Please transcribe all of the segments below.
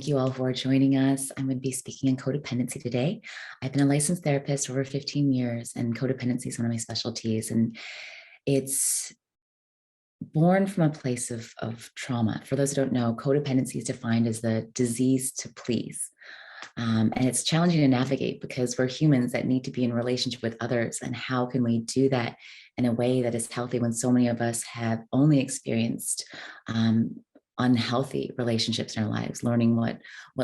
thank you all for joining us. I'm going to be speaking on codependency today. I've been a licensed therapist for over 15 years, and codependency is one of my specialties. And it's born from a place of trauma. For those who don't know, codependency is defined as the disease to please. And it's challenging to navigate because we're humans that need to be in relationship with others. And how can we do that in a way that is healthy when so many of us have only experienced unhealthy relationships in our lives, learning what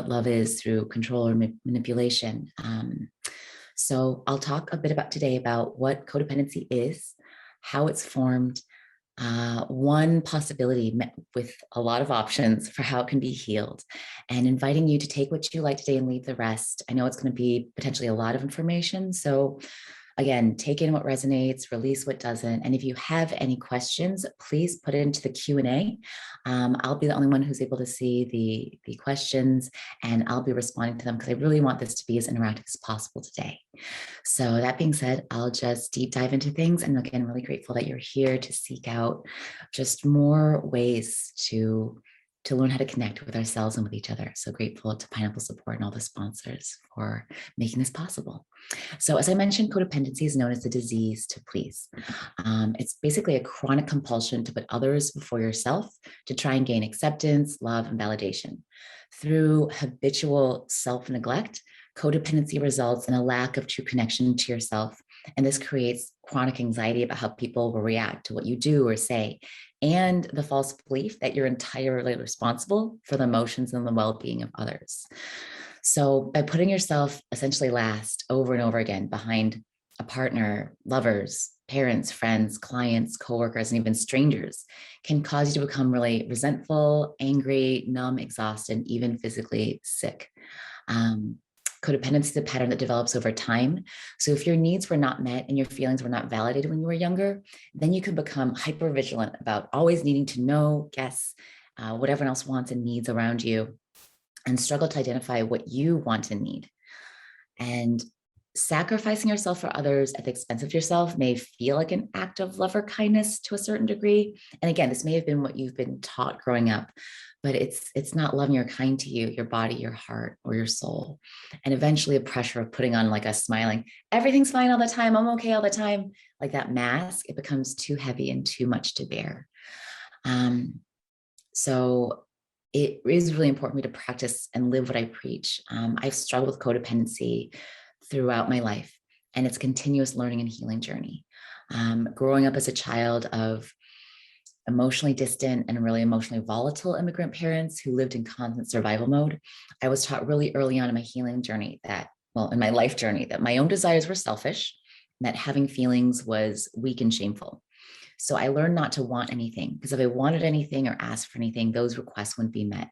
love is through control or manipulation. So I'll talk a bit about today about what codependency is, how it's formed, one possibility met with a lot of options for how it can be healed, and inviting you to take what you like today and leave the rest. I know it's going to be potentially a lot of information. So again, take in what resonates, release what doesn't. And if you have any questions, please put it into the Q&A. I'll be the only one who's able to see the questions, and I'll be responding to them because I really want this to be as interactive as possible today. So that being said, I'll just deep dive into things. And again, really grateful that you're here to seek out just more ways to learn how to connect with ourselves and with each other. So grateful to Pineapple Support and all the sponsors for making this possible. So as I mentioned, codependency is known as the disease to please. It's basically a chronic compulsion to put others before yourself to try and gain acceptance, love, and validation. Through habitual self-neglect, codependency results in a lack of true connection to yourself. And this creates chronic anxiety about how people will react to what you do or say, and the false belief that you're entirely responsible for the emotions and the well-being of others. So by putting yourself essentially last over and over again behind a partner, lovers, parents, friends, clients, coworkers, and even strangers can cause you to become really resentful, angry, numb, exhausted, and even physically sick. Codependency is a pattern that develops over time. So if your needs were not met and your feelings were not validated when you were younger, then you could become hypervigilant about always needing to know, guess, what everyone else wants and needs around you, and struggle to identify what you want and need. And sacrificing yourself for others at the expense of yourself may feel like an act of love or kindness to a certain degree. And again, this may have been what you've been taught growing up, but it's not loving or kind to you, your body, your heart, or your soul. And eventually a pressure of putting on like a smiling, everything's fine all the time, I'm okay all the time, like that mask, it becomes too heavy and too much to bear. So it is really important for me to practice and live what I preach. I've struggled with codependency throughout my life, and it's a continuous learning and healing journey. Growing up as a child of emotionally distant and really emotionally volatile immigrant parents who lived in constant survival mode, I was taught really early on in my healing journey in my life journey, that my own desires were selfish, and that having feelings was weak and shameful. So I learned not to want anything, because if I wanted anything or asked for anything, those requests wouldn't be met.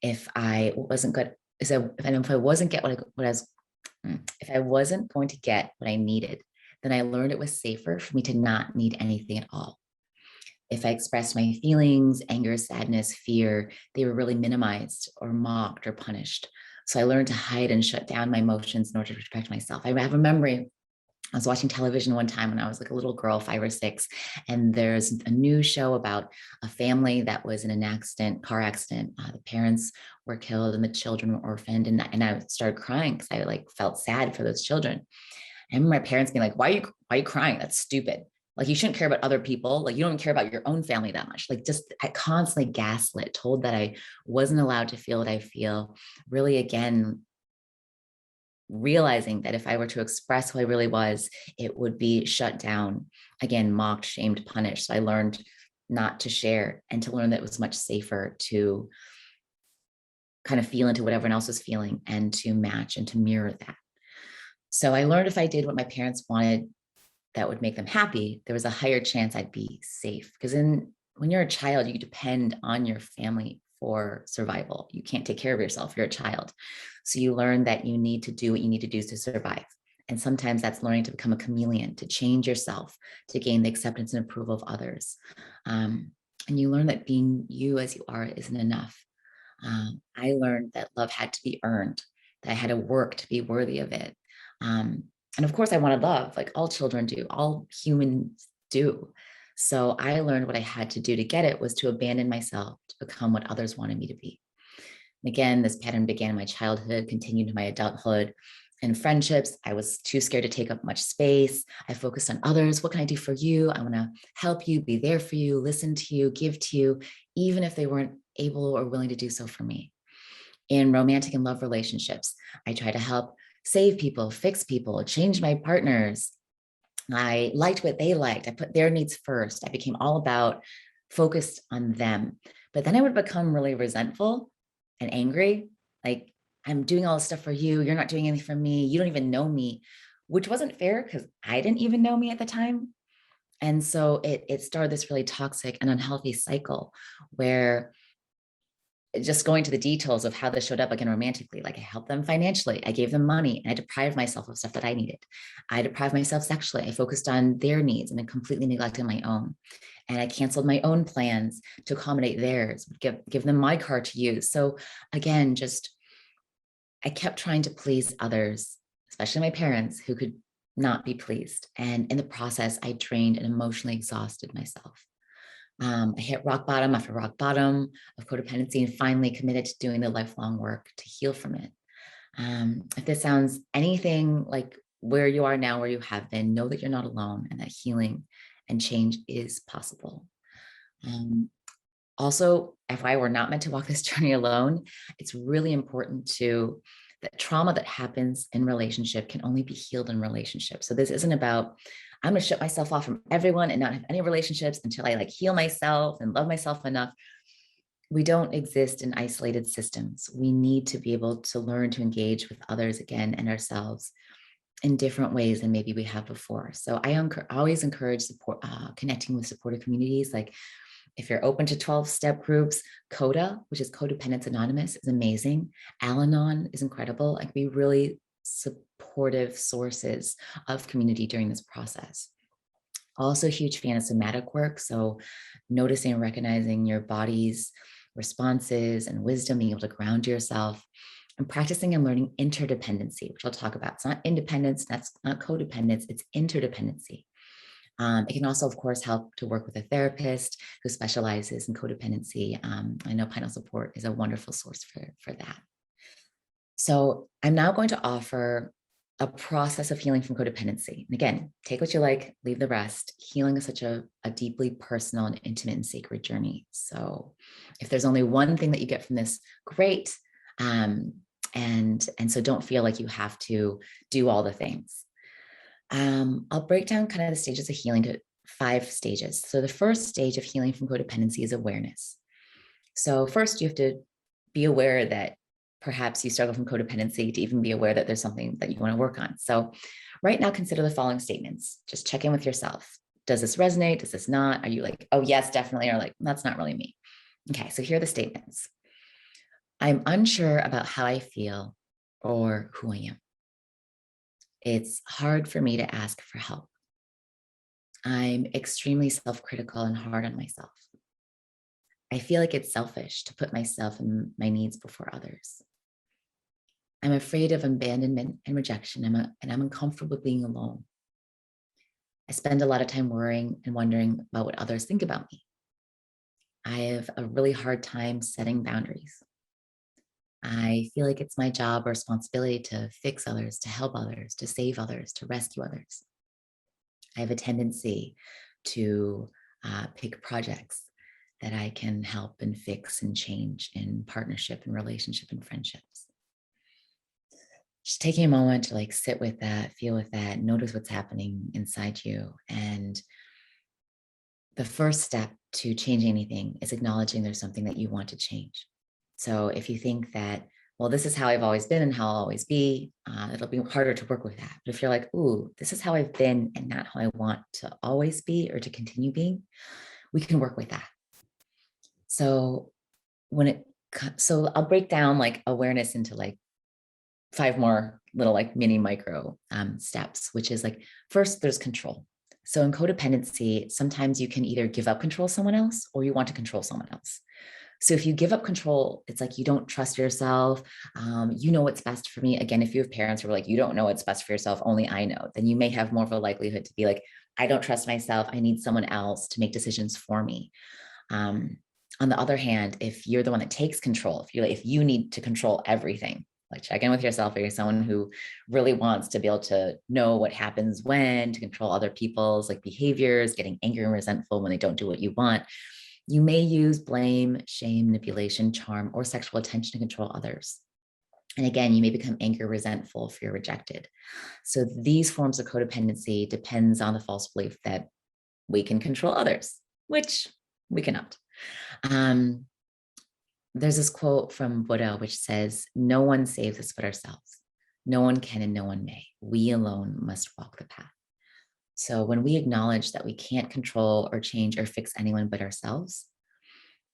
If I wasn't good, if I wasn't get if I wasn't going to get what I needed, then I learned it was safer for me to not need anything at all. If I expressed my feelings, anger, sadness, fear, they were really minimized or mocked or punished. So I learned to hide and shut down my emotions in order to protect myself. I have a memory. I was watching television one time when I was like a little girl, 5 or 6, and there's a new show about a family that was in an car accident. The parents were killed and the children were orphaned, and I started crying because I like felt sad for those children. I remember my parents being like, why are you crying? That's stupid. Like, you shouldn't care about other people. Like, you don't care about your own family that much. Like, just I constantly gaslit, told that I wasn't allowed to feel what I feel. Really, again, realizing that if I were to express who I really was, it would be shut down, again, mocked, shamed, punished. So I learned not to share, and to learn that it was much safer to kind of feel into what everyone else was feeling and to match and to mirror that. So I learned if I did what my parents wanted that would make them happy, there was a higher chance I'd be safe. Because when you're a child, you depend on your family for survival. You can't take care of yourself. You're a child. So you learn that you need to do what you need to do to survive. And sometimes that's learning to become a chameleon, to change yourself, to gain the acceptance and approval of others. And you learn that being you as you are isn't enough. I learned that love had to be earned, that I had to work to be worthy of it. And of course, I wanted love, like all children do, all humans do. So I learned what I had to do to get it was to abandon myself, to become what others wanted me to be. Again, this pattern began in my childhood, continued in my adulthood. In friendships, I was too scared to take up much space. I focused on others. What can I do for you? I want to help you, be there for you, listen to you, give to you, even if they weren't able or willing to do so for me. In romantic and love relationships, I try to help save people, fix people, change my partners. I liked what they liked. I put their needs first. I became all about focused on them. But then I would become really resentful and angry. Like, I'm doing all this stuff for you. You're not doing anything for me. You don't even know me, which wasn't fair because I didn't even know me at the time. And so it started this really toxic and unhealthy cycle where, just going to the details of how this showed up again romantically, like I helped them financially, I gave them money, and I deprived myself of stuff that I needed. I deprived myself sexually. I focused on their needs and then completely neglected my own. And I canceled my own plans to accommodate theirs, give them my car to use. So again, just I kept trying to please others, especially my parents who could not be pleased. And in the process, I drained and emotionally exhausted myself. I hit rock bottom after rock bottom of codependency and finally committed to doing the lifelong work to heal from it. If this sounds anything like where you are now, where you have been, know that you're not alone and that healing and change is possible. Also, FYI, we're not meant to walk this journey alone. It's really important to that trauma that happens in relationship can only be healed in relationship. So this isn't about, I'm going to shut myself off from everyone and not have any relationships until I like heal myself and love myself enough. We don't exist in isolated systems. We need to be able to learn to engage with others again and ourselves in different ways than maybe we have before. So I always encourage support, connecting with supportive communities. Like if you're open to 12-step groups, CODA, which is Codependence Anonymous, is amazing. Al-Anon is incredible. Like be really supportive sources of community during this process. Also a huge fan of somatic work. So noticing and recognizing your body's responses and wisdom, being able to ground yourself, and practicing and learning interdependency, which I'll talk about. It's not independence, that's not codependence, it's interdependency. It can also, of course, help to work with a therapist who specializes in codependency. I know Pinal Support is a wonderful source for that. So I'm now going to offer a process of healing from codependency. And again, take what you like, leave the rest. Healing is such a deeply personal and intimate and sacred journey. So if there's only one thing that you get from this, great. And so don't feel like you have to do all the things. I'll break down kind of the stages of healing to 5 stages. So the first stage of healing from codependency is awareness. So first you have to be aware that perhaps you struggle from codependency to even be aware that there's something that you want to work on. So right now, consider the following statements. Just check in with yourself. Does this resonate? Does this not? Are you like, oh yes, definitely, or like, that's not really me? Okay, so here are the statements. I'm unsure about how I feel or who I am. It's hard for me to ask for help. I'm extremely self-critical and hard on myself. I feel like it's selfish to put myself and my needs before others. I'm afraid of abandonment and rejection, and I'm uncomfortable being alone. I spend a lot of time worrying and wondering about what others think about me. I have a really hard time setting boundaries. I feel like it's my job or responsibility to fix others, to help others, to save others, to rescue others. I have a tendency to pick projects that I can help and fix and change in partnership and relationship and friendships. Just taking a moment to like sit with that, feel with that, notice what's happening inside you. And the first step to changing anything is acknowledging there's something that you want to change. So if you think that, well, this is how I've always been and how I'll always be, it'll be harder to work with that. But if you're like, ooh, this is how I've been and not how I want to always be or to continue being, we can work with that. So so I'll break down like awareness into like 5 more little like mini micro steps, which is like, first there's control. So in codependency, sometimes you can either give up control to someone else or you want to control someone else. So if you give up control, it's like you don't trust yourself. You know what's best for me. Again, if you have parents who are like, you don't know what's best for yourself, only I know, then you may have more of a likelihood to be like, I don't trust myself. I need someone else to make decisions for me. On the other hand, if you're the one that takes control, if you need to control everything, like check in with yourself, or you're someone who really wants to be able to know what happens when, to control other people's like behaviors, getting angry and resentful when they don't do what you want, you may use blame, shame, manipulation, charm, or sexual attention to control others. And again, you may become angry, resentful if you're rejected. So these forms of codependency depends on the false belief that we can control others, which we cannot. There's this quote from Buddha, which says, "No one saves us but ourselves. No one can and no one may. We alone must walk the path." So when we acknowledge that we can't control or change or fix anyone but ourselves,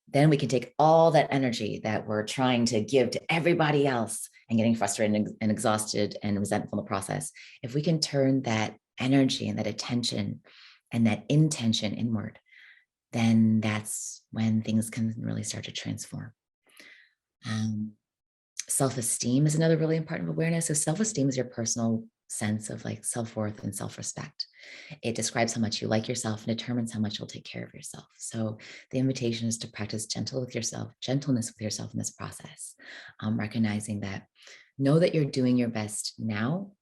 then we can take all that energy that we're trying to give to everybody else and getting frustrated and exhausted and resentful in the process. If we can turn that energy and that attention and that intention inward, then that's when things can really start to transform. Self-esteem is another really important awareness. So self-esteem is your personal sense of like self-worth and self-respect. It describes how much you like yourself and determines how much you'll take care of yourself. So the invitation is to practice gentleness with yourself in this process, recognizing that, know that you're doing your best now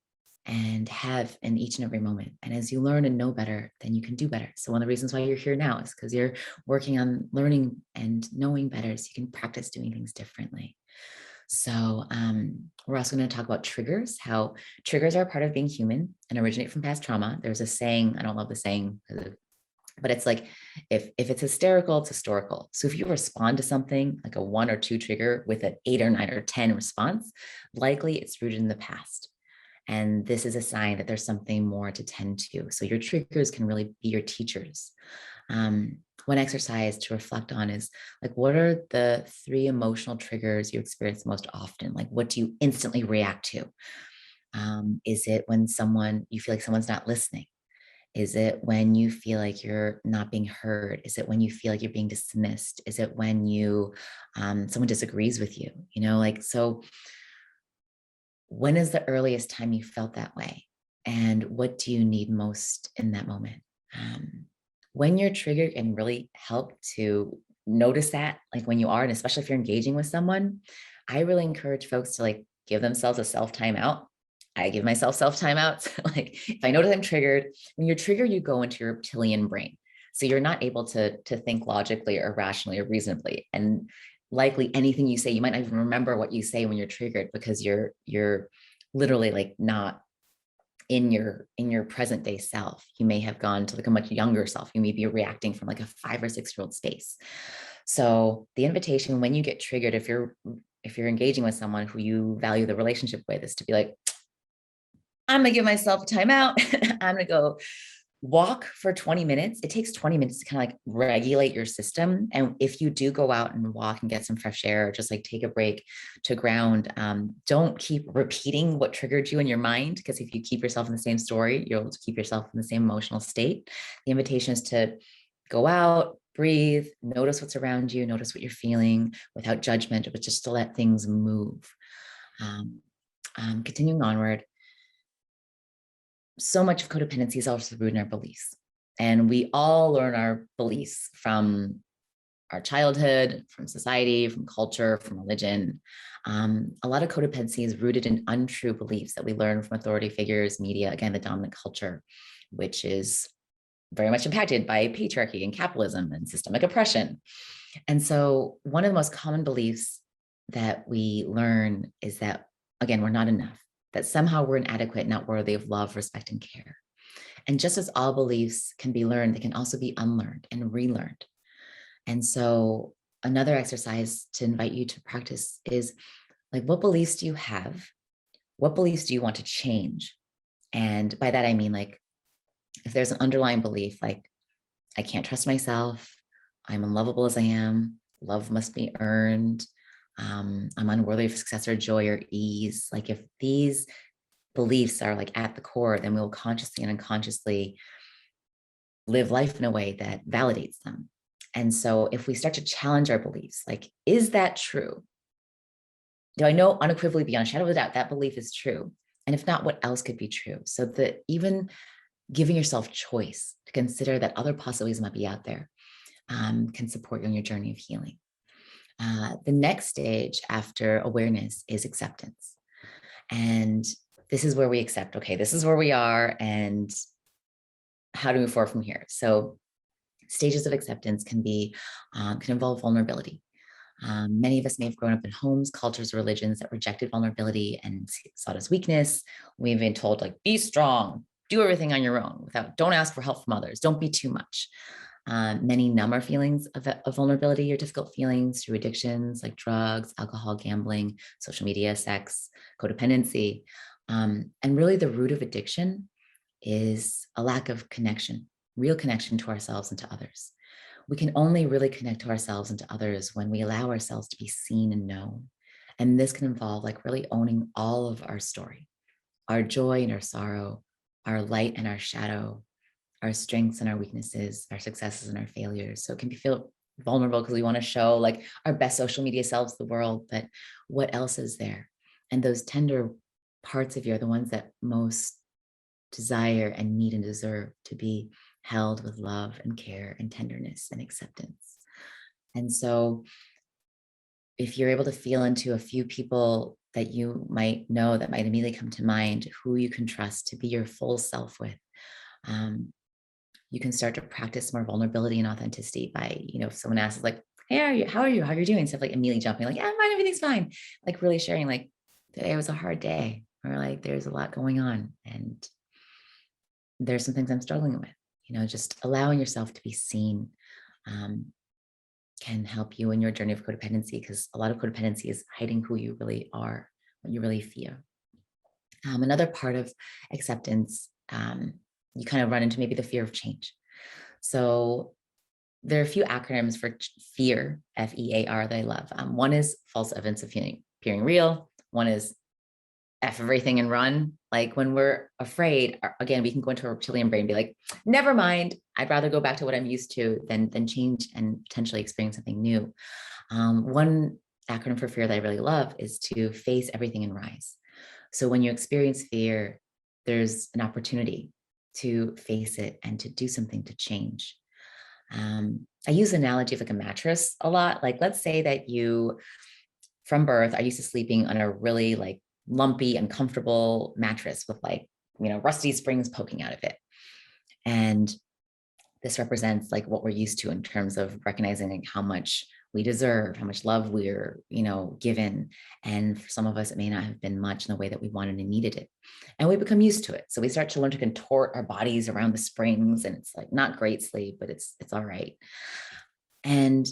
and have in each and every moment. And as you learn and know better, then you can do better. So one of the reasons why you're here now is because you're working on learning and knowing better so you can practice doing things differently. So we're also going to talk about triggers, how triggers are a part of being human and originate from past trauma. There's a saying, I don't love the saying, but it's like, if it's hysterical, it's historical. So if you respond to something like a 1 or 2 trigger with an 8 or 9 or 10 response, likely it's rooted in the past. And this is a sign that there's something more to tend to. So your triggers can really be your teachers. One exercise to reflect on is like, what are the 3 emotional triggers you experience most often? Like, what do you instantly react to? Is it when you feel like someone's not listening? Is it when you feel like you're not being heard? Is it when you feel like you're being dismissed? Is it when someone disagrees with you? So when is the earliest time you felt that way? And what do you need most in that moment? When you're triggered, can really help to notice that, like when you are, and especially if you're engaging with someone, I really encourage folks to like give themselves a self timeout. I give myself self timeouts. Like if I notice I'm triggered, when you're triggered, you go into your reptilian brain. So you're not able to think logically or rationally or reasonably. And likely anything you say, you might not even remember what you say when you're triggered, because you're literally like not in your present day self. You may have gone to like a much younger self. You may be reacting from like a 5 or 6-year-old space. So the invitation when you get triggered, if you're engaging with someone who you value the relationship with, is to be like, I'm gonna give myself a timeout. I'm gonna go walk for 20 minutes. It takes 20 minutes to kind of like regulate your system. And if you do go out and walk and get some fresh air, or just like take a break to ground, don't keep repeating what triggered you in your mind, because if you keep yourself in the same story, you'll keep yourself in the same emotional state. The invitation is to go out, breathe, notice what's around you, notice what you're feeling without judgment, but just to let things move. Continuing onward, so much of codependency is also rooted in our beliefs. And we all learn our beliefs from our childhood, from society, from culture, from religion. A lot of codependency is rooted in untrue beliefs that we learn from authority figures, media, again, the dominant culture, which is very much impacted by patriarchy and capitalism and systemic oppression. And so one of the most common beliefs that we learn is that, again, we're not enough, that somehow we're inadequate, not worthy of love, respect, and care. And just as all beliefs can be learned, they can also be unlearned and relearned. And so another exercise to invite you to practice is like, what beliefs do you have? What beliefs do you want to change? And by that, I mean, like, if there's an underlying belief, like, I can't trust myself, I'm unlovable as I am, love must be earned, I'm unworthy of success or joy or ease. Like if these beliefs are like at the core, then we'll consciously and unconsciously live life in a way that validates them. And so if we start to challenge our beliefs, like, is that true? Do I know unequivocally beyond a shadow of a doubt that belief is true? And if not, what else could be true? So that even giving yourself choice to consider that other possibilities might be out there. can support you on your journey of healing. The next stage after awareness is acceptance. And this is where we accept, okay, this is where we are and how to move forward from here. So stages of acceptance can involve vulnerability. Many of us may have grown up in homes, cultures, or religions that rejected vulnerability and saw it as weakness. We've been told, like, be strong, do everything on your own, don't ask for help from others, don't be too much. Many numb our feelings of vulnerability or difficult feelings through addictions like drugs, alcohol, gambling, social media, sex, codependency. And really the root of addiction is a lack of connection, real connection to ourselves and to others. We can only really connect to ourselves and to others when we allow ourselves to be seen and known. And this can involve like really owning all of our story, our joy and our sorrow, our light and our shadow, our strengths and our weaknesses, our successes and our failures. So it can feel vulnerable because we want to show like our best social media selves to the world, but what else is there? And those tender parts of you are the ones that most desire and need and deserve to be held with love and care and tenderness and acceptance. And so if you're able to feel into a few people that you might know that might immediately come to mind, who you can trust to be your full self with, you can start to practice more vulnerability and authenticity by, if someone asks like, hey, how are you? How are you doing? Stuff like immediately jumping like, yeah, I'm fine, everything's fine. Like really sharing like, today was a hard day, or like, there's a lot going on. And there's some things I'm struggling with, just allowing yourself to be seen can help you in your journey of codependency, because a lot of codependency is hiding who you really are, what you really feel. Another part of acceptance, you kind of run into maybe the fear of change. So there are a few acronyms for fear, FEAR, that I love. One is false evidence of appearing real. One is F everything and run. Like when we're afraid, again, we can go into our reptilian brain and be like, never mind, I'd rather go back to what I'm used to than change and potentially experience something new. One acronym for fear that I really love is to face everything and rise. So when you experience fear, there's an opportunity to face it and to do something to change. I use the analogy of like a mattress a lot. Like, let's say that you, from birth, are used to sleeping on a really like lumpy, uncomfortable mattress with like, rusty springs poking out of it. And this represents like what we're used to in terms of recognizing like how much we deserve, how much love we're, given. And for some of us, it may not have been much in the way that we wanted and needed it. And we become used to it. So we start to learn to contort our bodies around the springs, and it's like not great sleep, but it's all right. And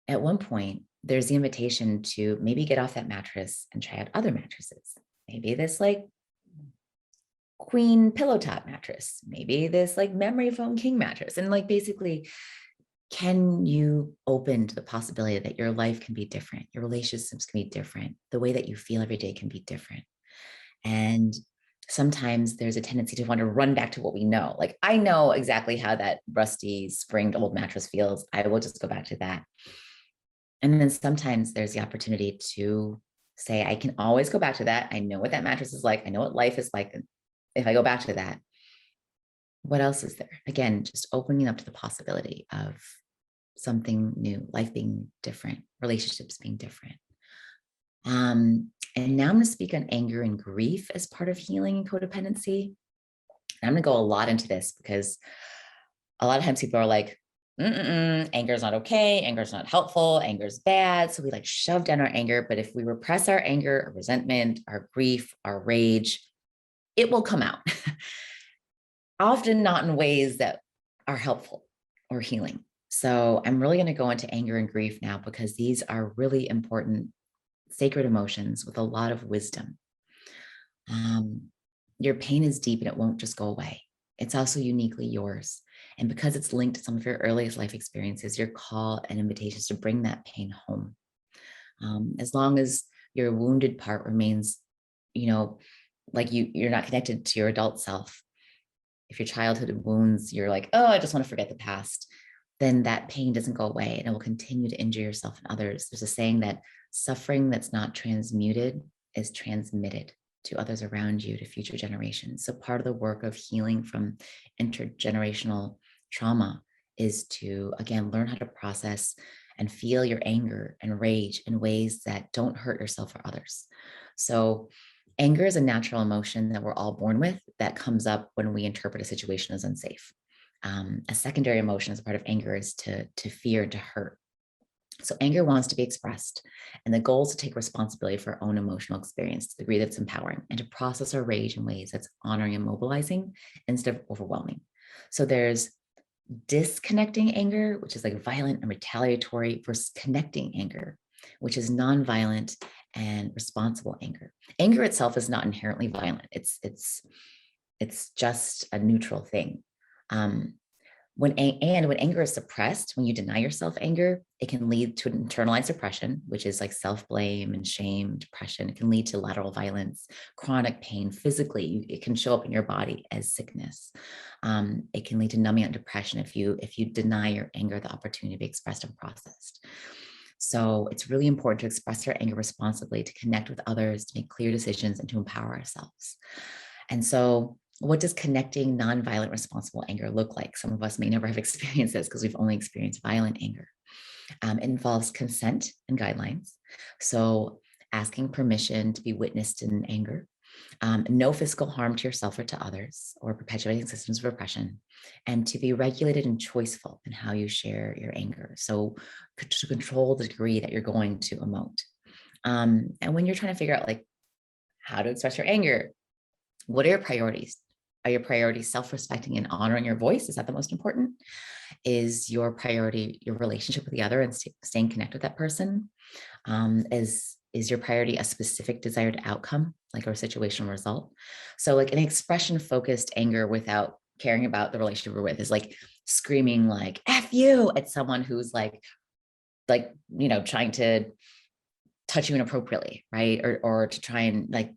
at one point, there's the invitation to maybe get off that mattress and try out other mattresses. Maybe this like queen pillow top mattress, maybe this like memory foam king mattress. And like basically, can you open to the possibility that your life can be different? Your relationships can be different. The way that you feel every day can be different. And sometimes there's a tendency to want to run back to what we know. Like, I know exactly how that rusty springed old mattress feels. I will just go back to that. And then sometimes there's the opportunity to say, I can always go back to that. I know what that mattress is like. I know what life is like. If I go back to that, what else is there? Again, just opening up to the possibility of something new, life being different, relationships being different. And now I'm going to speak on anger and grief as part of healing and codependency. And I'm going to go a lot into this because a lot of times people are like, anger is not okay. Anger is not helpful. Anger is bad. So we like shove down our anger. But if we repress our anger, our resentment, our grief, our rage, it will come out. Often not in ways that are helpful or healing. So I'm really going to go into anger and grief now because these are really important, sacred emotions with a lot of wisdom. Your pain is deep and it won't just go away. It's also uniquely yours. And because it's linked to some of your earliest life experiences, your call and invitations to bring that pain home. As long as your wounded part remains, like you're not connected to your adult self. If your childhood wounds, you're like, oh, I just want to forget the past, then that pain doesn't go away and it will continue to injure yourself and others. There's a saying that suffering that's not transmuted is transmitted to others around you, to future generations. So part of the work of healing from intergenerational trauma is to, again, learn how to process and feel your anger and rage in ways that don't hurt yourself or others. So anger is a natural emotion that we're all born with that comes up when we interpret a situation as unsafe. A secondary emotion as a part of anger is to fear, to hurt. So anger wants to be expressed, and the goal is to take responsibility for our own emotional experience to the degree that's empowering, and to process our rage in ways that's honoring and mobilizing instead of overwhelming. So there's disconnecting anger, which is like violent and retaliatory, versus connecting anger, which is nonviolent and responsible anger. Anger itself is not inherently violent. It's just a neutral thing. When anger is suppressed, when you deny yourself anger, it can lead to an internalized depression, which is like self-blame and shame, depression. It can lead to lateral violence, chronic pain physically. It can show up in your body as sickness. It can lead to numbing out depression if you deny your anger the opportunity to be expressed and processed. So it's really important to express our anger responsibly, to connect with others, to make clear decisions, and to empower ourselves. And so what does connecting nonviolent responsible anger look like? Some of us may never have experienced this because we've only experienced violent anger. It involves consent and guidelines. So asking permission to be witnessed in anger, no physical harm to yourself or to others, or perpetuating systems of repression, and to be regulated and choiceful in how you share your anger. So to control the degree that you're going to emote. And when you're trying to figure out like how to express your anger, what are your priorities? Are your priorities self-respecting and honoring your voice? Is that the most important? Is your priority your relationship with the other and staying connected with that person? Is your priority a specific desired outcome, like a situational result? So like an expression-focused anger without caring about the relationship we're with is like screaming like F you at someone who's like, trying to touch you inappropriately, right? Or to try and like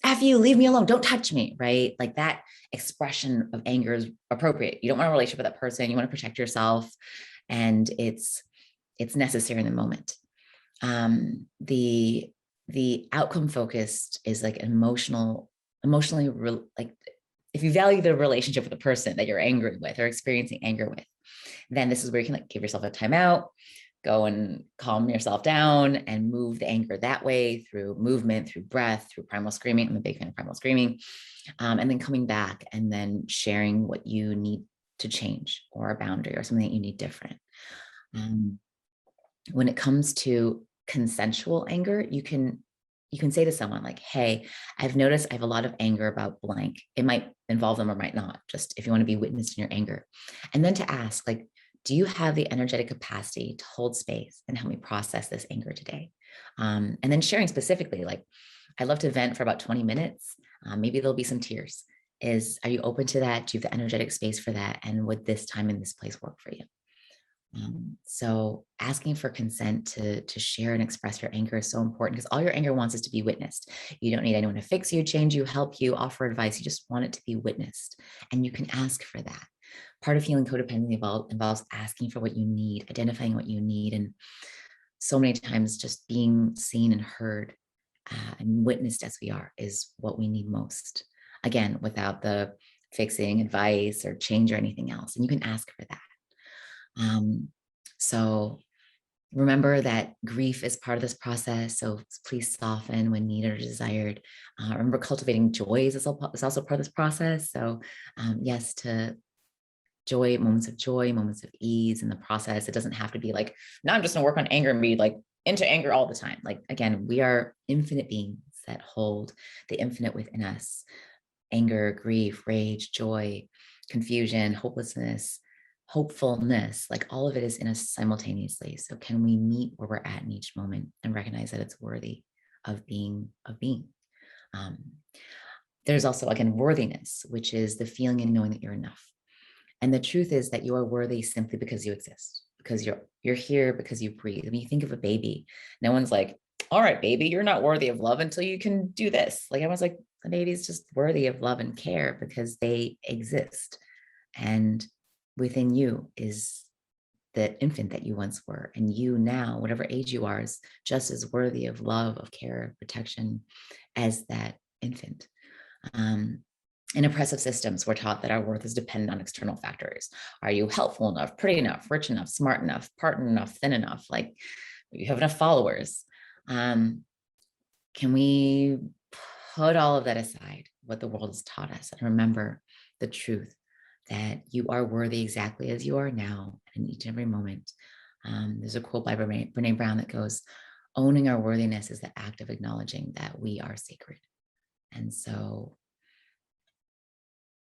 F you, leave me alone, don't touch me, right? Like that expression of anger is appropriate. You don't want a relationship with that person. You want to protect yourself, and it's necessary in the moment. The outcome focused is like emotionally like if you value the relationship with the person that you're angry with or experiencing anger with, then this is where you can like give yourself a timeout, go and calm yourself down and move the anger that way through movement, through breath, through primal screaming. I'm a big fan of primal screaming. And then coming back and then sharing what you need to change, or a boundary or something that you need different. When it comes to consensual anger, you can say to someone like, hey, I've noticed I have a lot of anger about blank. It might involve them or might not, just if you want to be witnessed in your anger. And then to ask like, do you have the energetic capacity to hold space and help me process this anger today? And then sharing specifically, like, I love to vent for about 20 minutes. Maybe there'll be some tears. Are you open to that? Do you have the energetic space for that? And would this time in this place work for you? So asking for consent to share and express your anger is so important, because all your anger wants is to be witnessed. You don't need anyone to fix you, change you, help you, offer advice. You just want it to be witnessed, and you can ask for that. Part of healing codependency involves asking for what you need, identifying what you need, and so many times just being seen and heard and witnessed as we are is what we need most. Again, without the fixing, advice, or change or anything else. And you can ask for that. So remember that grief is part of this process. So please soften when needed or desired. Remember, cultivating joy is also part of this process. So yes, to joy, moments of joy, moments of ease in the process. It doesn't have to be like, now I'm just gonna work on anger and be like into anger all the time. Like, again, we are infinite beings that hold the infinite within us. Anger, grief, rage, joy, confusion, hopelessness, hopefulness, like all of it is in us simultaneously. So can we meet where we're at in each moment and recognize that it's worthy of being? There's also, again, worthiness, which is the feeling and knowing that you're enough. And the truth is that you are worthy simply because you exist, because you're here, because you breathe. When you think of a baby, no one's like, all right, baby, you're not worthy of love until you can do this. Like, everyone's like, the baby's just worthy of love and care because they exist. And within you is the infant that you once were. And you now, whatever age you are, is just as worthy of love, of care, of protection as that infant. In oppressive systems, we're taught that our worth is dependent on external factors. Are you helpful enough, pretty enough, rich enough, smart enough, partner enough, thin enough? Like, you have enough followers. Can we put all of that aside, what the world has taught us, and remember the truth that you are worthy exactly as you are now in each and every moment? There's a quote by Brene Brown that goes, owning our worthiness is the act of acknowledging that we are sacred. And so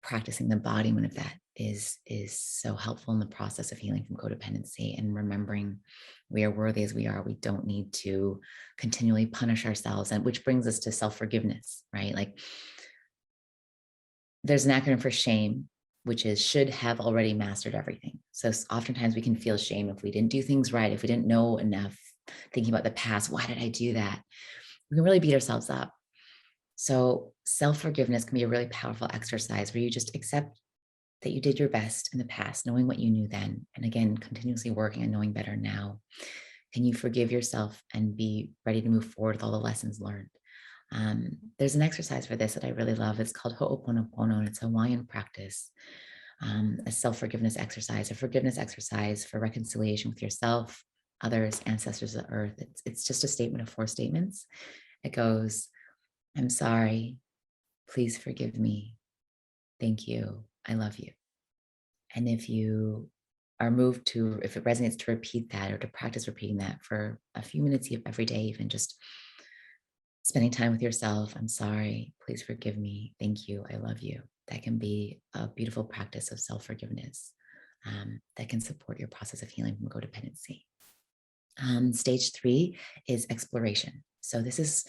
practicing the embodiment of that is so helpful in the process of healing from codependency, and remembering we are worthy as we are. We don't need to continually punish ourselves, and which brings us to self-forgiveness, right? Like, there's an acronym for shame, which is should have already mastered everything. So oftentimes we can feel shame if we didn't do things right, if we didn't know enough, thinking about the past. Why did I do that? We can really beat ourselves up. So self-forgiveness can be a really powerful exercise where you just accept that you did your best in the past, knowing what you knew then. And again, continuously working on knowing better now. Can you forgive yourself and be ready to move forward with all the lessons learned? There's an exercise for this that I really love. It's called Ho'oponopono, and it's a Hawaiian practice, a self-forgiveness exercise, a forgiveness exercise for reconciliation with yourself, others, ancestors of the earth. It's just a statement of 4 statements. It goes, I'm sorry, please forgive me, thank you, I love you. And if you are moved to, if it resonates, to repeat that or to practice repeating that for a few minutes every day, even just spending time with yourself. I'm sorry, please forgive me, thank you, I love you. That can be a beautiful practice of self-forgiveness that can support your process of healing from codependency. Stage 3 is exploration. So this is,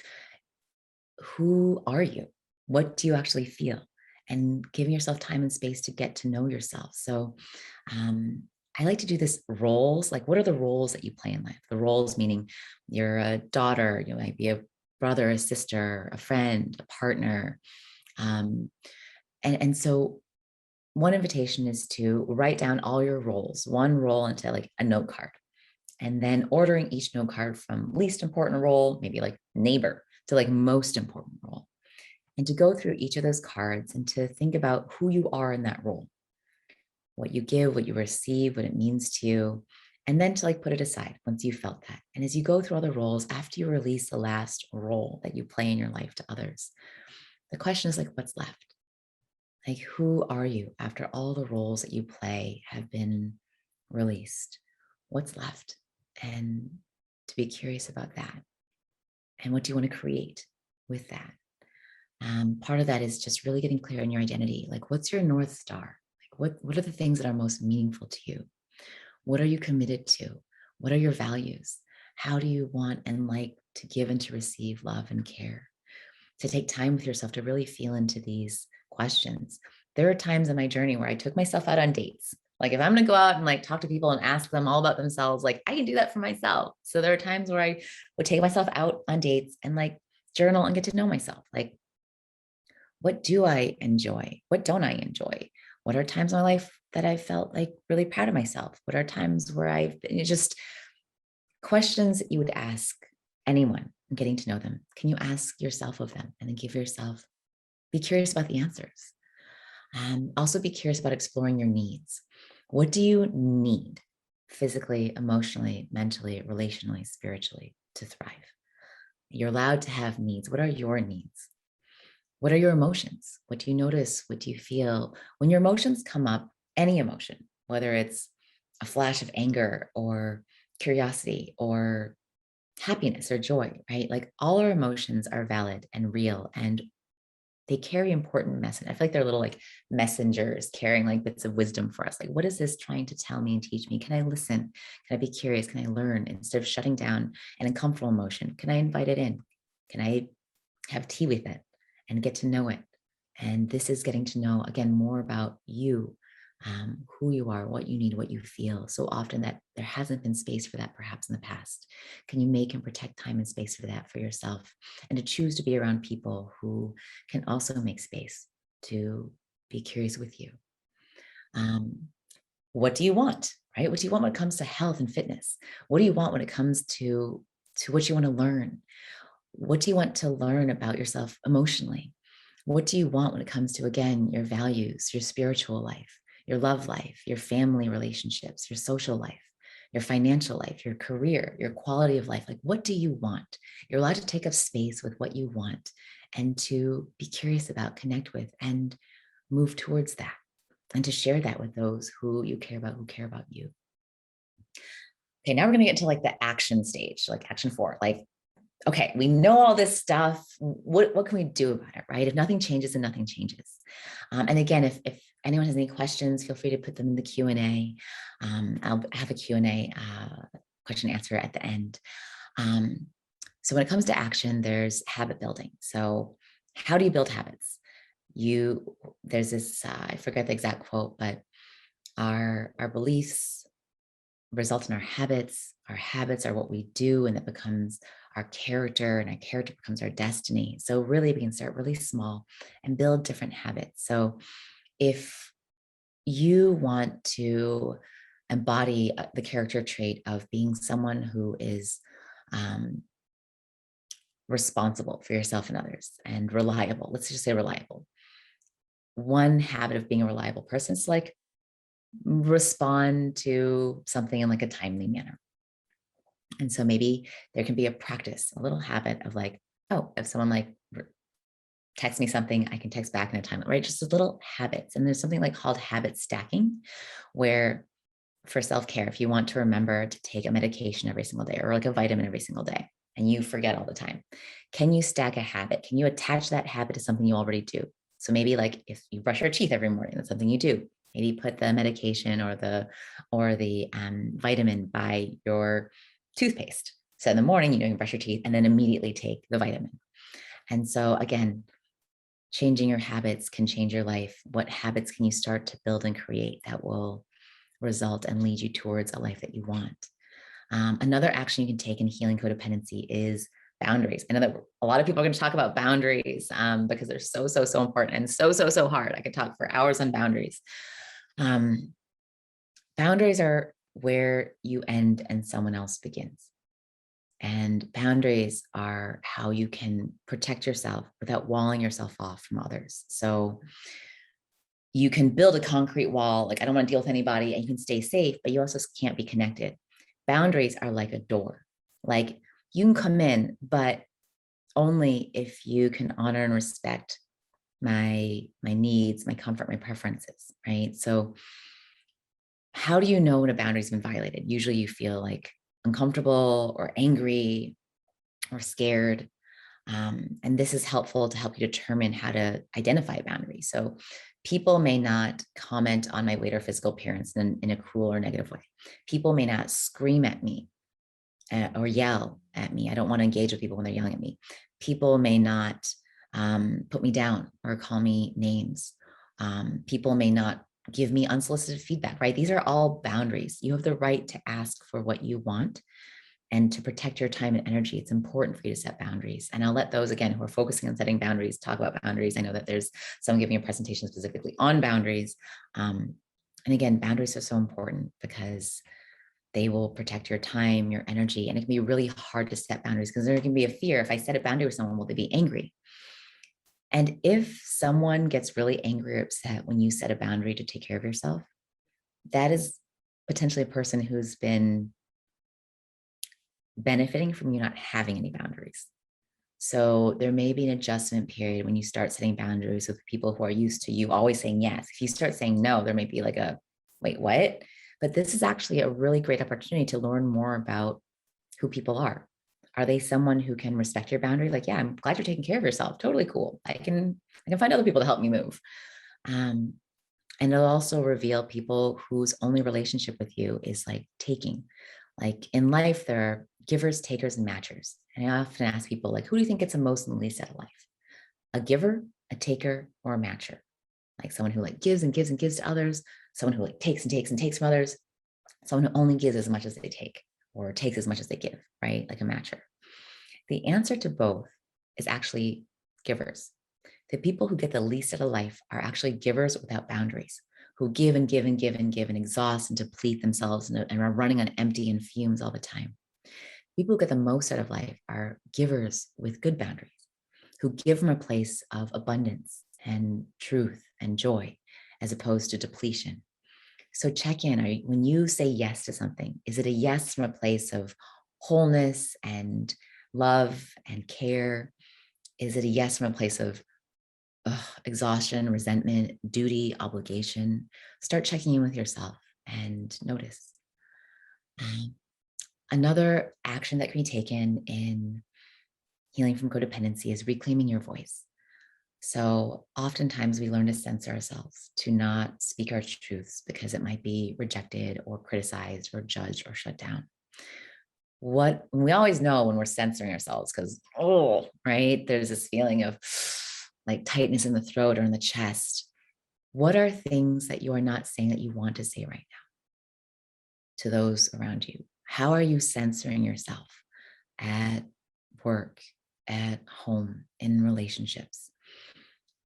who are you? What do you actually feel? And giving yourself time and space to get to know yourself. So I like to do this roles, like what are the roles that you play in life? The roles meaning you're a daughter, you might be a brother, a sister, a friend, a partner. And so one invitation is to write down all your roles, one role into like a note card, and then ordering each note card from least important role, maybe like neighbor, to like most important role. And to go through each of those cards and to think about who you are in that role, what you give, what you receive, what it means to you, and then to like put it aside once you felt that. And as you go through all the roles, after you release the last role that you play in your life to others, the question is like, what's left? Like, who are you after all the roles that you play have been released? What's left? And to be curious about that. And what do you want to create with that? Part of that is just really getting clear on your identity. Like, what's your North Star? Like, what are the things that are most meaningful to you? What are you committed to? What are your values? How do you want and like to give and to receive love and care? To take time with yourself to really feel into these questions. There are times in my journey where I took myself out on dates. Like, if I'm going to go out and like talk to people and ask them all about themselves, like I can do that for myself. So there are times where I would take myself out on dates and like journal and get to know myself. Like, what do I enjoy? What don't I enjoy? What are times in my life that I felt like really proud of myself? What are times where I've been, just questions that you would ask anyone and getting to know them? Can you ask yourself of them and then give yourself, be curious about the answers. Also be curious about exploring your needs. What do you need physically, emotionally, mentally, relationally, spiritually to thrive? You're allowed to have needs. What are your needs? What are your emotions? What do you notice? What do you feel? When your emotions come up, any emotion, whether it's a flash of anger or curiosity or happiness or joy, right? Like, all our emotions are valid and real, and they carry important message. I feel like they're little like messengers carrying like bits of wisdom for us. Like, what is this trying to tell me and teach me? Can I listen? Can I be curious? Can I learn? Instead of shutting down an uncomfortable emotion, can I invite it in? Can I have tea with it and get to know it? And this is getting to know, again, more about you, who you are, what you need, what you feel. So often that there hasn't been space for that perhaps in the past. Can you make and protect time and space for that for yourself, and to choose to be around people who can also make space to be curious with you? What do you want, right? What do you want when it comes to health and fitness? What do you want when it comes to what you want to learn? What do you want to learn about yourself emotionally? What do you want when it comes to, again, your values, your spiritual life, your love life, your family relationships, your social life, your financial life, your career, your quality of life? Like, what do you want? You're allowed to take up space with what you want and to be curious about, connect with, and move towards that, and to share that with those who you care about, who care about you. Okay, now we're going to get to like the action stage, like action 4. Like, okay, we know all this stuff. What can we do about it, right? If nothing changes, then nothing changes. And again, if anyone has any questions, feel free to put them in the Q&A. I'll have a Q&A question and answer at the end. So when it comes to action, there's habit building. So how do you build habits? There's this, I forget the exact quote, but our beliefs result in our habits. Our habits are what we do, and that becomes our character, and our character becomes our destiny. So really, we can start really small and build different habits. So if you want to embody the character trait of being someone who is responsible for yourself and others and reliable, let's just say reliable. One habit of being a reliable person is like respond to something in like a timely manner. And so maybe there can be a practice, a little habit of like, oh, if someone like texts me something, I can text back in a time, right? Just little habits. And there's something like called habit stacking, where for self-care, if you want to remember to take a medication every single day or like a vitamin every single day, and you forget all the time, can you stack a habit? Can you attach that habit to something you already do? So maybe like if you brush your teeth every morning, that's something you do. Maybe put the medication or the vitamin by your toothpaste. So in the morning, you brush your teeth and then immediately take the vitamin. And so again, changing your habits can change your life. What habits can you start to build and create that will result and lead you towards a life that you want? Another action you can take in healing codependency is boundaries. I know that a lot of people are going to talk about boundaries because they're so important and so hard. I could talk for hours on boundaries. Boundaries are where you end and someone else begins. And boundaries are how you can protect yourself without walling yourself off from others. So you can build a concrete wall, like I don't want to deal with anybody, and you can stay safe, but you also can't be connected. Boundaries are like a door. Like you can come in, but only if you can honor and respect my needs, my comfort, my preferences, right? So how do you know when a boundary's been violated? Usually you feel like uncomfortable or angry or scared. And this is helpful to help you determine how to identify a boundary. So people may not comment on my weight or physical appearance in a cruel or negative way. People may not scream at me or yell at me. I don't want to engage with people when they're yelling at me. People may not put me down or call me names. People may not give me unsolicited feedback, right? These are all boundaries. You have the right to ask for what you want. And to protect your time and energy, it's important for you to set boundaries. And I'll let those, again, who are focusing on setting boundaries, talk about boundaries. I know that there's someone giving a presentation specifically on boundaries. And again, boundaries are so important because they will protect your time, your energy, and it can be really hard to set boundaries because there can be a fear. If I set a boundary with someone, will they be angry? And if someone gets really angry or upset when you set a boundary to take care of yourself, that is potentially a person who's been benefiting from you not having any boundaries. So there may be an adjustment period when you start setting boundaries with people who are used to you always saying yes. If you start saying no, there may be like a, wait, what? But this is actually a really great opportunity to learn more about who people are. Are they someone who can respect your boundary? Like, yeah, I'm glad you're taking care of yourself. Totally cool. I can find other people to help me move. And it'll also reveal people whose only relationship with you is like taking. Like in life, there are givers, takers, and matchers. And I often ask people, like, who do you think gets the most and the least out of life? A giver, a taker, or a matcher? Like someone who like gives and gives and gives to others, someone who like takes and takes and takes from others, someone who only gives as much as they take or takes as much as they give, right? Like a matcher. The answer to both is actually givers. The people who get the least out of life are actually givers without boundaries, who give and give and give and give and exhaust and deplete themselves and are running on empty and fumes all the time. People who get the most out of life are givers with good boundaries, who give from a place of abundance and truth and joy, as opposed to depletion. So check in. When you say yes to something, is it a yes from a place of wholeness and love and care? Is it a yes from a place of exhaustion, resentment, duty, obligation? Start checking in with yourself and notice. Another action that can be taken in healing from codependency is reclaiming your voice. So oftentimes we learn to censor ourselves, to not speak our truths because it might be rejected or criticized or judged or shut down. What we always know when we're censoring ourselves, because, right, there's this feeling of like tightness in the throat or in the chest. What are things that you are not saying that you want to say right now to those around you? How are you censoring yourself at work, at home, in relationships?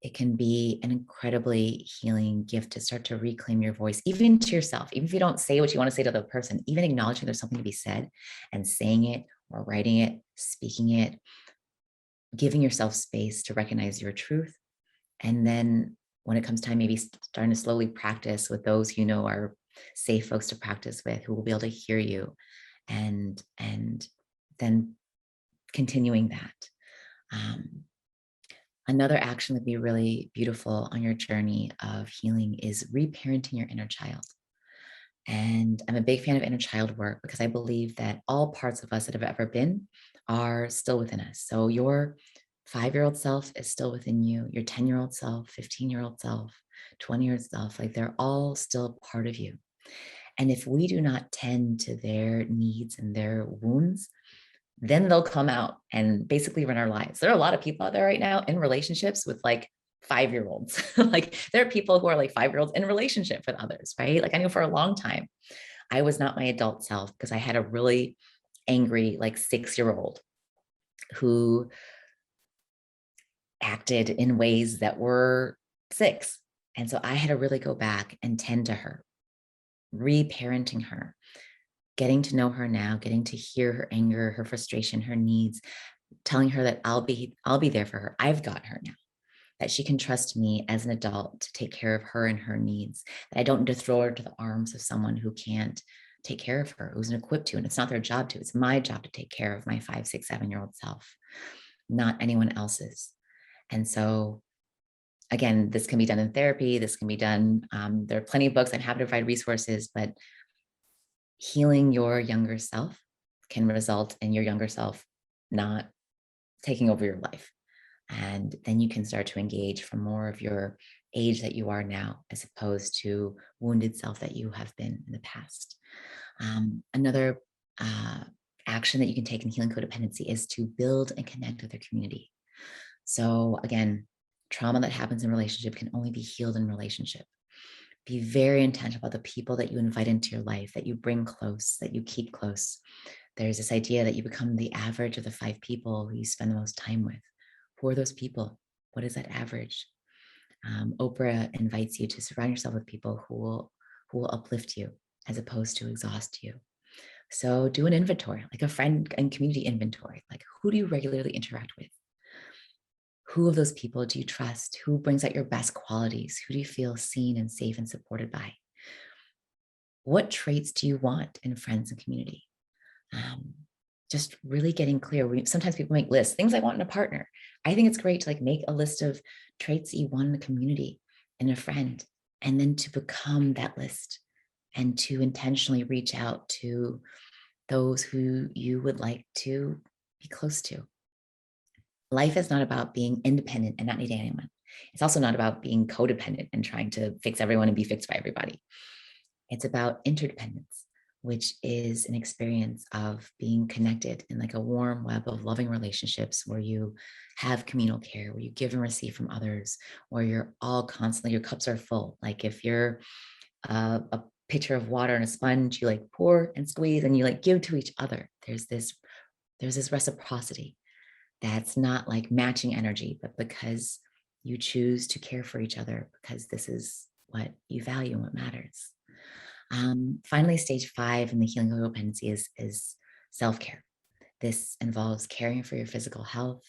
It can be an incredibly healing gift to start to reclaim your voice, even to yourself. Even if you don't say what you want to say to the other person, even acknowledging there's something to be said and saying it or writing it, speaking it, giving yourself space to recognize your truth. And then when it comes time, maybe starting to slowly practice with those who you know are safe folks to practice with, who will be able to hear you, and then continuing that. Another action that'd be really beautiful on your journey of healing is reparenting your inner child. And I'm a big fan of inner child work because I believe that all parts of us that have ever been are still within us. So your 5-year-old self is still within you, your 10-year-old self, 15-year-old self, 20-year-old self, like they're all still part of you. And if we do not tend to their needs and their wounds, then they'll come out and basically run our lives. There are a lot of people out there right now in relationships with like 5-year-olds. Like there are people who are like 5-year-olds in relationship with others, right? Like I know for a long time, I was not my adult self because I had a really angry like 6-year-old who acted in ways that were 6. And so I had to really go back and tend to her, reparenting her, getting to know her now, getting to hear her anger, her frustration, her needs, telling her that I'll be there for her. I've got her now, that she can trust me as an adult to take care of her and her needs, that I don't need to throw her to the arms of someone who can't take care of her, who's equipped to, and it's not their job to. It's my job to take care of my 5, 6, 7-year-old self, not anyone else's. And so again, this can be done in therapy. This can be done. There are plenty of books. I'm happy to provide resources, but healing your younger self can result in your younger self not taking over your life. And then you can start to engage from more of your age that you are now, as opposed to wounded self that you have been in the past. Another action that you can take in healing codependency is to build and connect with your community. So again, trauma that happens in relationship can only be healed in relationship. Be very intentional about the people that you invite into your life, that you bring close, that you keep close. There's this idea that you become the average of the 5 people who you spend the most time with. Who are those people? What is that average? Oprah invites you to surround yourself with people who will uplift you as opposed to exhaust you. So do an inventory, like a friend and community inventory. Like, who do you regularly interact with? Who of those people do you trust? Who brings out your best qualities? Who do you feel seen and safe and supported by? What traits do you want in friends and community? Just really getting clear. Sometimes people make lists, things I want in a partner. I think it's great to like make a list of traits that you want in a community, in a friend, and then to become that list and to intentionally reach out to those who you would like to be close to. Life is not about being independent and not needing anyone. It's also not about being codependent and trying to fix everyone and be fixed by everybody. It's about interdependence, which is an experience of being connected in like a warm web of loving relationships where you have communal care, where you give and receive from others, where you're all constantly, your cups are full. Like if you're a pitcher of water and a sponge, you like pour and squeeze and you like give to each other. There's this reciprocity that's not like matching energy, but because you choose to care for each other, because this is what you value and what matters. Finally, stage 5 in the healing of codependency is self-care. This involves caring for your physical health,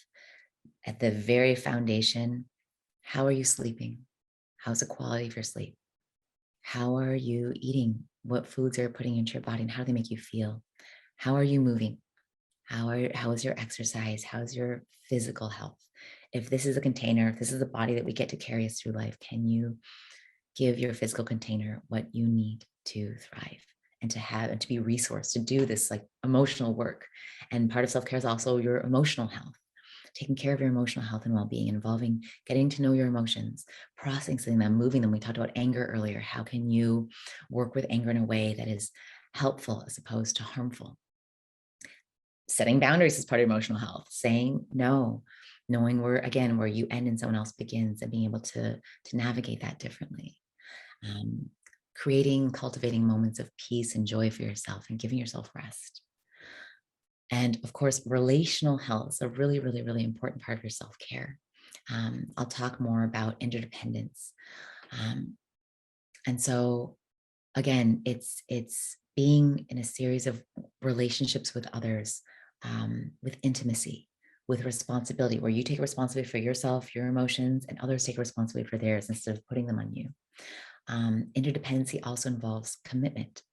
at the very foundation, how are you sleeping? How's the quality of your sleep? How are you eating? What foods are you putting into your body and how do they make you feel? How are you moving? How is your exercise? How's your physical health? If this is a container, if this is a body that we get to carry us through life, can you give your physical container what you need to thrive and to have and to be resourced to do this like emotional work? And part of self-care is also your emotional health, taking care of your emotional health and well-being, involving getting to know your emotions, processing them, moving them. We talked about anger earlier. How can you work with anger in a way that is helpful as opposed to harmful? Setting boundaries is part of emotional health, saying no, knowing where you end and someone else begins, and being able to navigate that differently. Cultivating moments of peace and joy for yourself and giving yourself rest. And of course, relational health is a really, really, really important part of your self-care. I'll talk more about interdependence. And so again, it's being in a series of relationships with others, with intimacy, with responsibility, where you take responsibility for yourself, your emotions, and others take responsibility for theirs instead of putting them on you. Interdependency also involves commitment.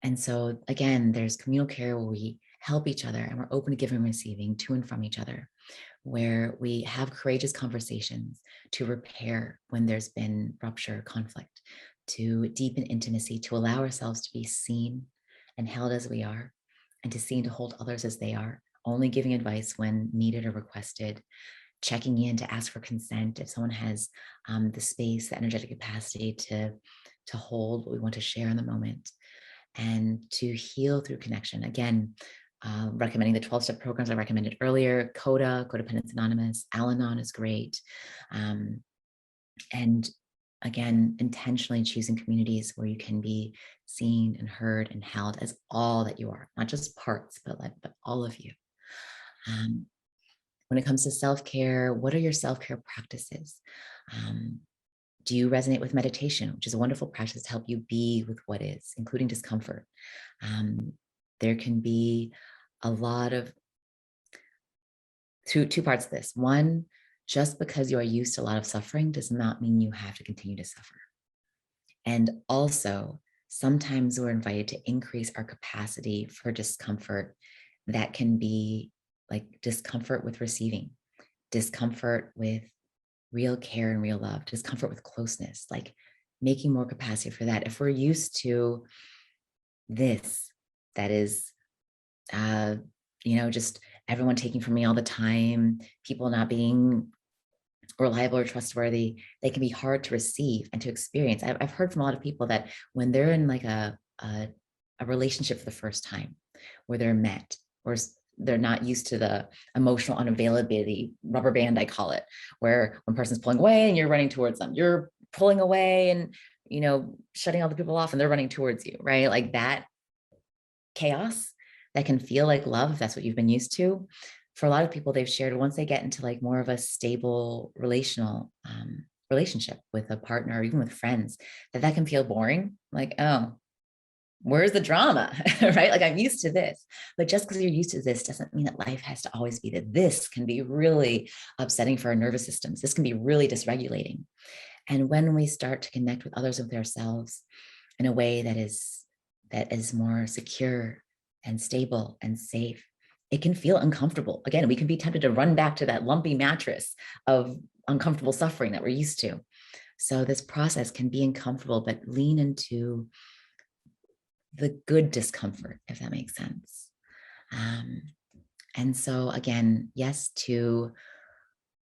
And so again, there's communal care where we help each other and we're open to giving and receiving to and from each other, where we have courageous conversations to repair when there's been rupture, conflict, to deepen intimacy, to allow ourselves to be seen and held as we are, and to see and to hold others as they are, only giving advice when needed or requested, checking in to ask for consent if someone has the space, the energetic capacity to hold what we want to share in the moment, and to heal through connection. Again, recommending the 12-step programs I recommended earlier, Codependence Anonymous, Al-Anon is great. And again, intentionally choosing communities where you can be seen and heard and held as all that you are, not just parts, but all of you. When it comes to self-care, what are your self-care practices? Do you resonate with meditation, which is a wonderful practice to help you be with what is, including discomfort? There can be a lot of two parts of this. One, just because you are used to a lot of suffering does not mean you have to continue to suffer. And also, sometimes we're invited to increase our capacity for discomfort. That can be like discomfort with receiving, discomfort with real care and real love, discomfort with closeness, like making more capacity for that. If we're used to this, that is, just everyone taking from me all the time, people not being reliable or trustworthy, they can be hard to receive and to experience. I've heard from a lot of people that when they're in like a relationship for the first time, where they're met, or they're not used to the emotional unavailability, rubber band, I call it, where one person's pulling away and you're running towards them, you're pulling away and, shutting all the people off and they're running towards you, right? Like that chaos that can feel like love, if that's what you've been used to. For a lot of people, they've shared once they get into like more of a stable relational relationship with a partner, or even with friends, that can feel boring. Like, oh, where's the drama, right? Like I'm used to this, but just because you're used to this doesn't mean that life has to always be that. This can be really upsetting for our nervous systems. This can be really dysregulating. And when we start to connect with others, with ourselves in a way that is more secure and stable and safe, it can feel uncomfortable. Again, we can be tempted to run back to that lumpy mattress of uncomfortable suffering that we're used to. So this process can be uncomfortable, but lean into the good discomfort, if that makes sense. And so again, yes, to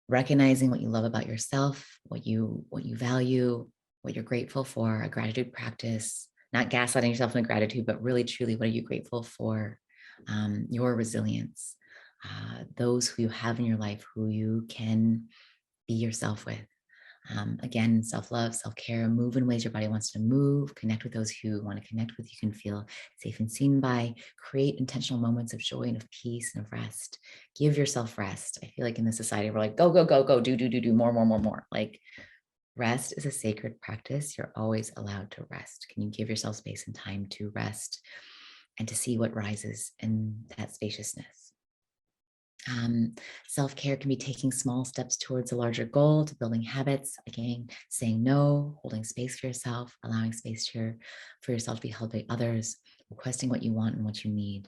recognizing what you love about yourself, what you value, what you're grateful for, a gratitude practice, not gaslighting yourself in gratitude, but really truly, what are you grateful for? Your resilience, those who you have in your life who you can be yourself with. Again, self-love, self-care, move in ways your body wants to move, connect with those who want to connect with you, can feel safe and seen by, create intentional moments of joy and of peace and of rest. Give yourself rest. I feel like in this society, we're like, go, go, go, go, do, more. Like rest is a sacred practice. You're always allowed to rest. Can you give yourself space and time to rest and to see what rises in that spaciousness? Self-care can be taking small steps towards a larger goal, to building habits, again, saying no, holding space for yourself, allowing space for yourself to be held by others, requesting what you want and what you need.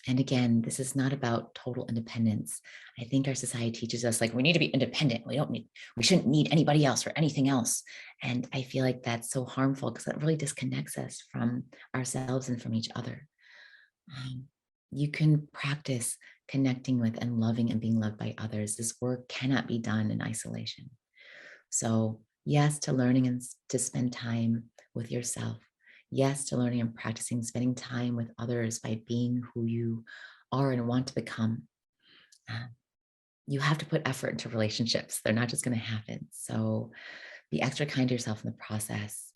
And again, this is not about total independence. I think our society teaches us like we need to be independent. We shouldn't need anybody else or anything else. And I feel like that's so harmful because that really disconnects us from ourselves and from each other. You can practice connecting with and loving and being loved by others. This work cannot be done in isolation. So yes, to learning and to spend time with yourself. Yes, to learning and practicing spending time with others by being who you are and want to become. You have to put effort into relationships. They're not just going to happen. So be extra kind to yourself in the process.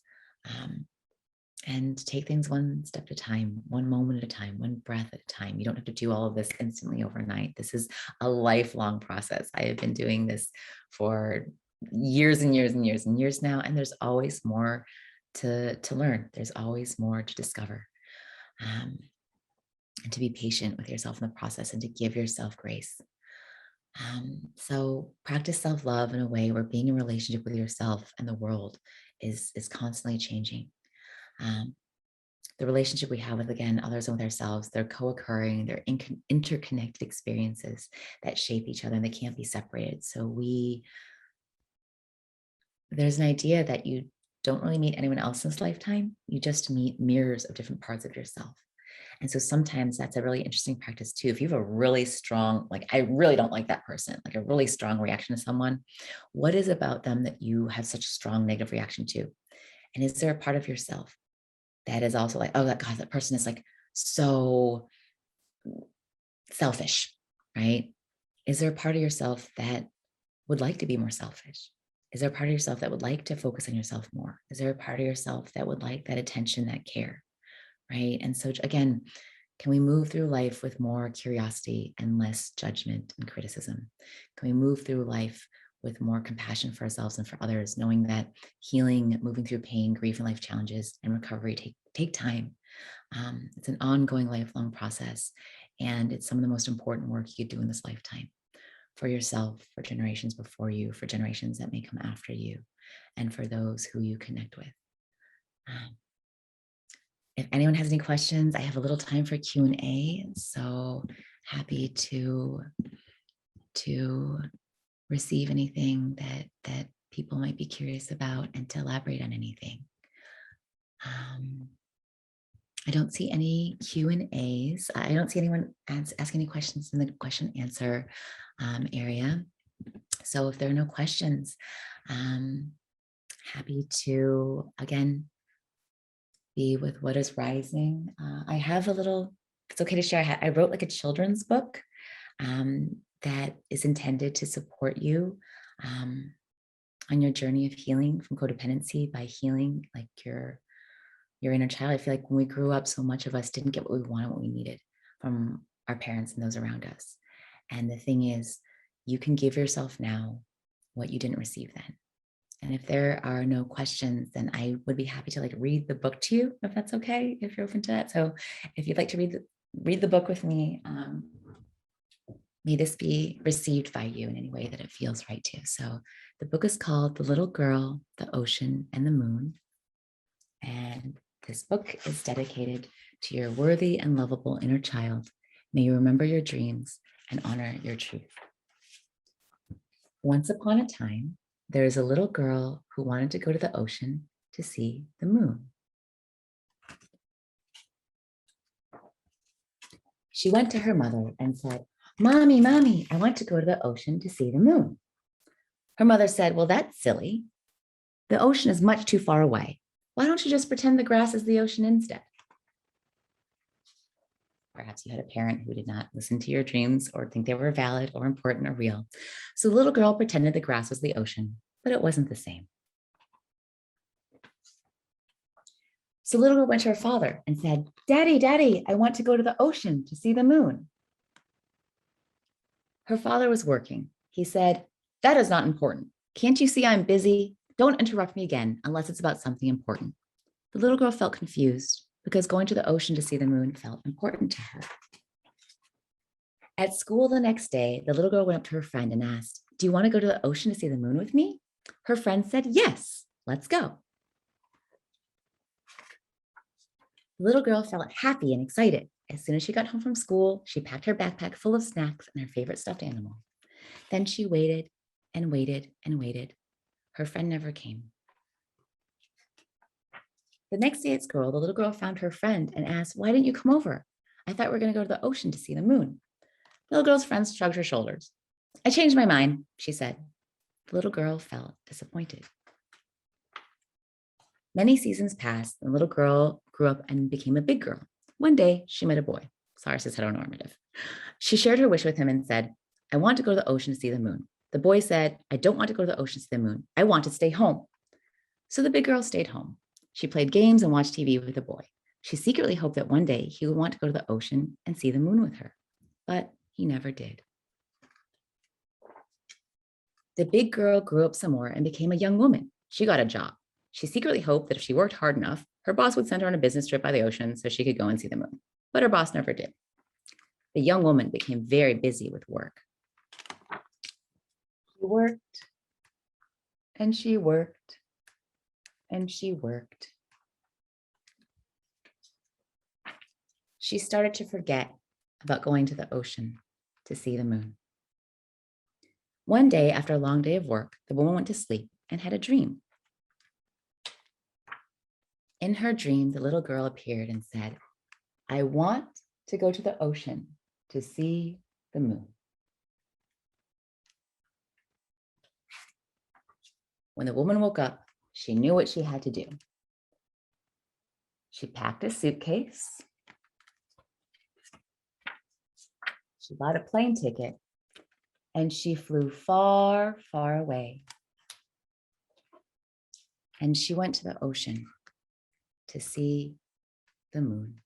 And take things one step at a time, one moment at a time, one breath at a time. You don't have to do all of this instantly overnight. This is a lifelong process. I have been doing this for years and years and years and years now, and there's always more to learn. There's always more to discover. And to be patient with yourself in the process and to give yourself grace. So practice self-love in a way where being in relationship with yourself and the world is constantly changing. The relationship we have with, again, others and with ourselves, they're co-occurring, they're interconnected experiences that shape each other and they can't be separated. So there's an idea that you don't really meet anyone else in this lifetime. You just meet mirrors of different parts of yourself. And so sometimes that's a really interesting practice too. If you have a really strong, like, I really don't like that person, like a really strong reaction to someone, what is about them that you have such a strong negative reaction to? And is there a part of yourself that is also like, oh, that person is like so selfish, right? Is there a part of yourself that would like to be more selfish? Is there a part of yourself that would like to focus on yourself more? Is there a part of yourself that would like that attention, that care, right? And so again, can we move through life with more curiosity and less judgment and criticism? Can we move through life with more compassion for ourselves and for others, knowing that healing, moving through pain, grief, and life challenges and recovery take time. It's an ongoing, lifelong process, and it's some of the most important work you could do in this lifetime for yourself, for generations before you, for generations that may come after you, and for those who you connect with. If anyone has any questions, I have a little time for Q&A, so happy to receive anything that people might be curious about and to elaborate on anything. I don't see any Q&As. I don't see anyone ask any questions in the question answer area. So if there are no questions, happy to, again, be with what is rising. I have a little, it's okay to share, I wrote like a children's book that is intended to support you on your journey of healing from codependency by healing like your inner child. I feel like when we grew up, so much of us didn't get what we wanted, what we needed from our parents and those around us. And the thing is, you can give yourself now what you didn't receive then. And if there are no questions, then I would be happy to like read the book to you, if that's okay, if you're open to that. So if you'd like to read the book with me, may this be received by you in any way that it feels right to. So the book is called The Little Girl, the Ocean, and the Moon. And this book is dedicated to your worthy and lovable inner child. May you remember your dreams and honor your truth. Once upon a time, there is a little girl who wanted to go to the ocean to see the moon. She went to her mother and said, "Mommy, Mommy, I want to go to the ocean to see the moon." Her mother said, "Well, that's silly. The ocean is much too far away. Why don't you just pretend the grass is the ocean instead?" Perhaps you had a parent who did not listen to your dreams or think they were valid or important or real. So the little girl pretended the grass was the ocean, but it wasn't the same. So the little girl went to her father and said, "Daddy, Daddy, I want to go to the ocean to see the moon." Her father was working. He said, "That is not important. Can't you see I'm busy? Don't interrupt me again unless it's about something important." The little girl felt confused because going to the ocean to see the moon felt important to her. At school the next day, the little girl went up to her friend and asked, "Do you want to go to the ocean to see the moon with me?" Her friend said, "Yes, let's go." The little girl felt happy and excited. As soon as she got home from school, she packed her backpack full of snacks and her favorite stuffed animal. Then she waited and waited and waited. Her friend never came. The next day at school, the little girl found her friend and asked, "Why didn't you come over? I thought we were going to go to the ocean to see the moon." The little girl's friend shrugged her shoulders. "I changed my mind," she said. The little girl felt disappointed. Many seasons passed, and the little girl grew up and became a big girl. One day, she met a boy. Cyrus is heteronormative. She shared her wish with him and said, "I want to go to the ocean to see the moon." The boy said, "I don't want to go to the ocean to see the moon. I want to stay home." So the big girl stayed home. She played games and watched TV with the boy. She secretly hoped that one day he would want to go to the ocean and see the moon with her, but he never did. The big girl grew up some more and became a young woman. She got a job. She secretly hoped that if she worked hard enough, her boss would send her on a business trip by the ocean so she could go and see the moon. But her boss never did. The young woman became very busy with work. She worked and she worked and she worked. She started to forget about going to the ocean to see the moon. One day, after a long day of work, the woman went to sleep and had a dream. In her dream, the little girl appeared and said, "I want to go to the ocean to see the moon." When the woman woke up, she knew what she had to do. She packed a suitcase. She bought a plane ticket and she flew far, far away. And she went to the ocean to see the moon.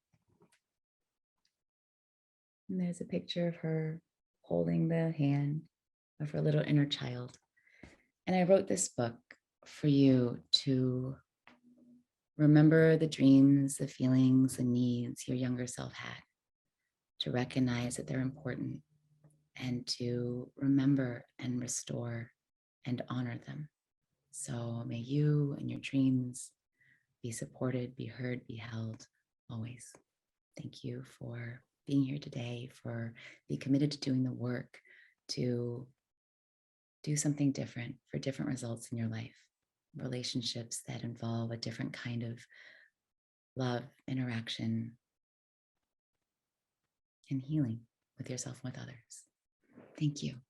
And there's a picture of her holding the hand of her little inner child. And I wrote this book for you to remember the dreams, the feelings, the needs your younger self had, to recognize that they're important, and to remember and restore and honor them. So may you and your dreams be supported, be heard, be held always. Thank you for being here today, for being committed to doing the work to do something different for different results in your life, relationships that involve a different kind of love, interaction, and healing with yourself and with others. Thank you.